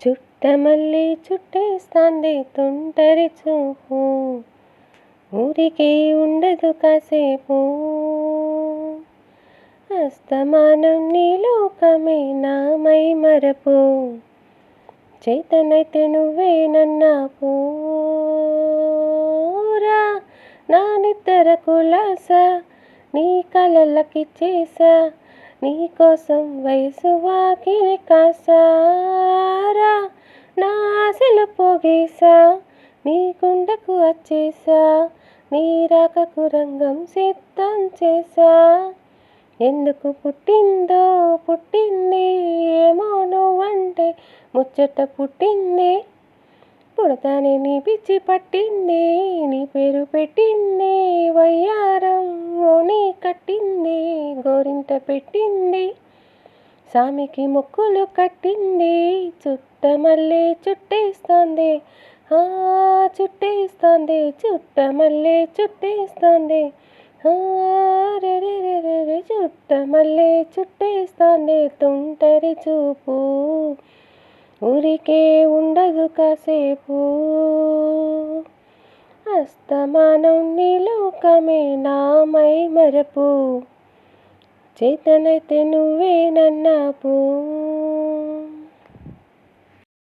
చుట్టమల్లి చుట్టేస్తాంది తుంటరి చూపు, ఊరికే ఉండదు కాసేపు. అస్తమానం నీ లోకమే నా మైమరపు, చేతనైతే నువ్వే నన్నా పూరా. నా నిద్ర కులాస నీ కలలకిచ్చేసా, నీ కోసం వయసు వాకిలి కాసారా. నా ఆశలు పోగేసా, నీ గుండెకు వచ్చేసా, నీ రాకకు రంగం సిద్ధం చేసా. ఎందుకు పుట్టిందో పుట్టింది, ఏమో నువ్వంటే ముచ్చట పుట్టింది. పుడతానే నీ పిచ్చి పట్టింది, నీ పేరు పెట్టింది వయ్యారం ఓని కట్టింది, గోరింట పెట్టింది సామికి మొక్కులు కట్టింది. చుట్టమల్లె చుట్టేస్తాంది, చుట్టేస్తాంది, చుట్టమల్లె చుట్టేస్తాంది, రెరెరెరె చుట్టమల్లె చుట్టేస్తాంది తుంటరి చూపు, ఊరికే ఉండదు కాసేపు. అస్తమానం నీ లోకమే నా మైమరపు, చేతనైతే నువ్వే నన్నా పూ.